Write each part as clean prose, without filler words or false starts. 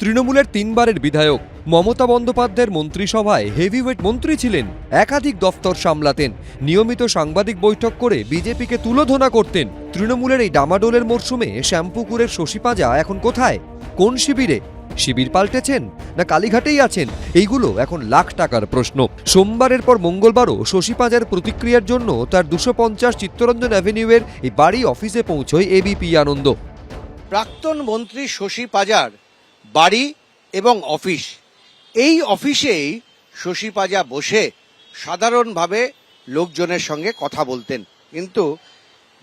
তৃণমূলের 3 বারের বিধায়ক মমতা বন্দ্যোপাধ্যায়ের মন্ত্রিসভায় হেভিওয়েট মন্ত্রী ছিলেন। একাধিক দফতর সামলাতেন, নিয়মিত সাংবাদিক বৈঠক করে বিজেপিকে তুলোধনা করতেন। তৃণমূলের এই ডামাডোলের মরশুমে শ্যামপুকুরের শশী পাঁজা এখন কোথায়, কোন শিবিরে? শিবির পাল্টেছেন না কালীঘাটেই আছেন? এইগুলো এখন লাখ টাকার প্রশ্ন। সোমবারের পর মঙ্গলবারও শশী পাঁজার প্রতিক্রিয়ার জন্য তার 250 চিত্তরঞ্জন অ্যাভিনিউয়ের এই বাড়ি অফিসে পৌঁছয় এবিপি আনন্দ। প্রাক্তন মন্ত্রী শশী পাঁজার বাড়ি এবং অফিস, এই অফিসেই শশী পাঁজা বসে সাধারণভাবে লোকজনের সঙ্গে কথা বলতেন, কিন্তু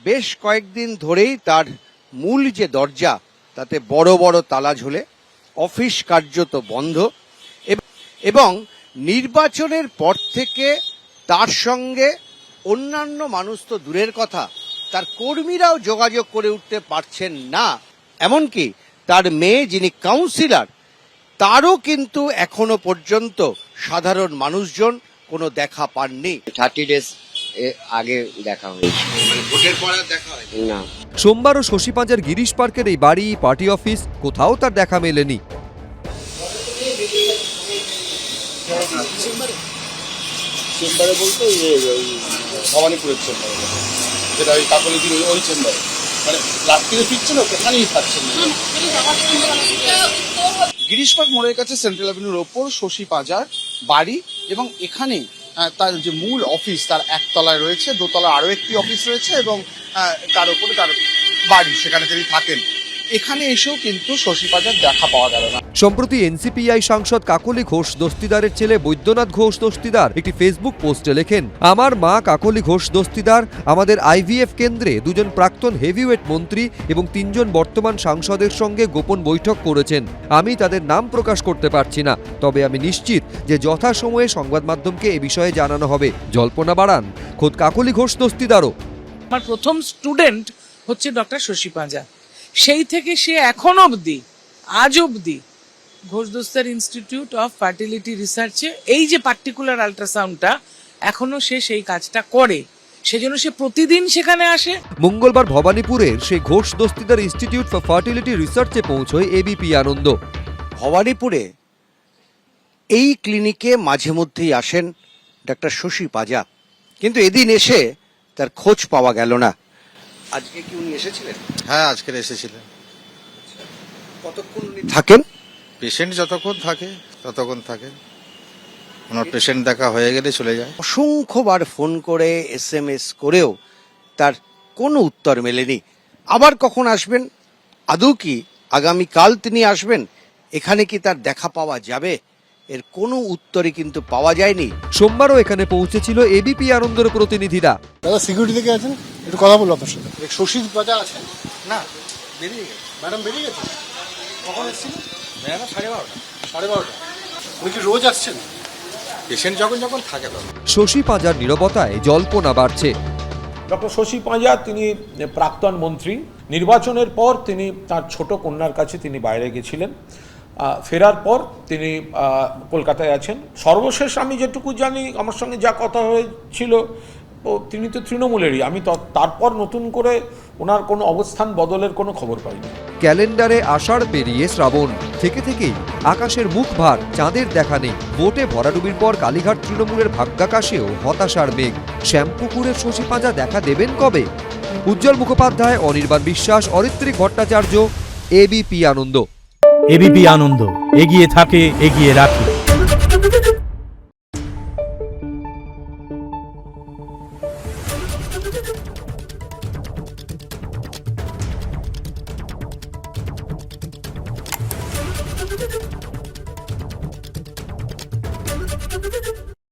বেশ কয়েকদিন ধরেই তার মূল যে দরজা তাতে বড় বড় তালা ঝুলে, অফিস কার্যত বন্ধ এবং নির্বাচনের পর থেকে তার সঙ্গে অন্যান্য মানুষ তো দূরের কথা, তার কর্মীরাও যোগাযোগ করে উঠতে পারছেন না। এমনকি তার মেয়ে যিনি কাউন্সিলর, তারও কিন্তু এখনো পর্যন্ত সাধারণ মানুষজন কোনো দেখা পাননি। 30 ডেজ আগে দেখা হয়েছে, ভোটের পর দেখা হয় না। সোমবারও শশী পাঁজার গিরিশ পার্কের এই বাড়ি, পার্টি অফিস, কোথাও তার দেখা মেলেনি। চেম্বারে বলতে ভবানীপুরের চেম্বারে, যেটা ওই কাকলিদির ওই চেম্বারে, মানে রাত্রিরে ফিরছে না, ওখানেই থাকছেন। গিরিশ পার্ক মোড়ের কাছে সেন্ট্রাল অ্যাভিনিউর ওপর শশী পাঁজার বাড়ি, এবং এখানে তার যে মূল অফিস তার একতলায় রয়েছে, দোতলা আরও একটি অফিস রয়েছে এবং তার উপরে তার বাড়ি, সেখানে তিনি থাকেন। এখানে এসেও কিন্তু শশী পাঁজার দেখা পাওয়া গেল না। সম্প্রতি এনসিপিআই সাংসদ কাকলি ঘোষ দস্তিদারের ছেলে বৈদ্যনাথ ঘোষ দস্তিদার একটি ফেসবুক পোস্টে লেখেন, আমার মা কাকলি ঘোষ দস্তিদার আমাদের আইভিএফ কেন্দ্রে 2জন প্রাক্তন হেভিওয়েট মন্ত্রী এবং 3 জন বর্তমান সাংসদের সঙ্গে গোপন বৈঠক করেছেন। আমি তাদের নাম প্রকাশ করতে পারছি না, তবে আমি নিশ্চিত যে যথাসময়ে সংবাদ মাধ্যমকে এ বিষয়ে জানানো হবে। জল্পনা বাড়ান খোদ কাকলি ঘোষ দস্তিদারও। আমার প্রথম স্টুডেন্ট হচ্ছে ডক্টর শশী পাঁজা। সেই থেকে সে এখন অবধি, আজ অবধি ঘোষ দস্তার ইনস্টিটিউট অফ ফার্টিলিটি রিসার্চে এই যে পার্টিকুলার আল্ট্রাসাউন্ডটা, এখনো সে সেই কাজটা করে, সেজন্য সে প্রতিদিন সেখানে আসে। মঙ্গলবার ভবানীপুরের সেই Ghosh Dastidar institute for fertility রিসার্চে পৌঁছয় এবিপি আনন্দ। ভবানীপুরে এই ক্লিনিকে মাঝে মধ্যেই আসেন ডক্টর শশী পাঁজা, কিন্তু এদিন এসে তার খোঁজ পাওয়া গেল না। আজকে কি উনি এসেছিলেন? হ্যাঁ, আজকের এসেছিলেন। কতক্ষণ উনি থাকেন? পেশেন্ট যতক্ষণ থাকে ততক্ষণ থাকে, ওনার পেশেন্ট দেখা হয়ে গেলে চলে যায়। অসংখ্যবার ফোন করে SMS করেও তার কোনো উত্তর মেলেনি। আবার কখন আসবেন, আদৌ কি আগামীকাল তিনি আসবেন, এখানে কি তার দেখা পাওয়া যাবে, এর কোনো উত্তরই কিন্তু পাওয়া যায়নি। সোমবারও এখানে পৌঁছেছিল এবিপি আনন্দের প্রতিনিধিরা। দাদা সিকিউরিটি থেকে আছেন, একটু কথা বলবো আপনার সাথে। শশী পাঁজা আছেন? না, বেরিয়ে গেছে। ম্যাডাম বেরিয়ে গেছে? কখন এসেছিল? ম্যাডাম 12:30। 12:30। উনি কি রোজ আসছেন? পেশেন্ট যখন থাকে তখন। শশী পাঁজার নীরবতায় জল্পনা বাড়ছে। ডক্টর শশী পাঁজা তিনি প্রাক্তন মন্ত্রী। নির্বাচনের পর তিনি তার ছোট কন্যার কাছে তিনি বাইরে গেছিলেন, ফেরার পর তিনি কলকাতায় আছেন। সর্বশেষ আমি যেটুকু জানি, আমার সঙ্গে যা কথা হয়েছিল, তিনি তো তৃণমূলেরই। আমি তারপর নতুন করে ওনার কোনো অবস্থান বদলের কোনো খবর পাইনি। ক্যালেন্ডারে আষাঢ় পেরিয়ে শ্রাবণ, থেকে থেকেই আকাশের মুখ ভার, চাঁদের দেখা নেই। ভোটে ভরাডুবির পর কালীঘাট তৃণমূলের ভাগ্যাকাশেও হতাশার মেঘ। শ্যামপুকুরের শশী পাঁজা দেখা দেবেন কবে? উজ্জ্বল মুখোপাধ্যায়, অনির্বাণ বিশ্বাস, অরিত্রিক ভট্টাচার্য, এবিপি আনন্দ। এবিপি আনন্দ, এগিয়ে থাকে, এগিয়ে রাখে।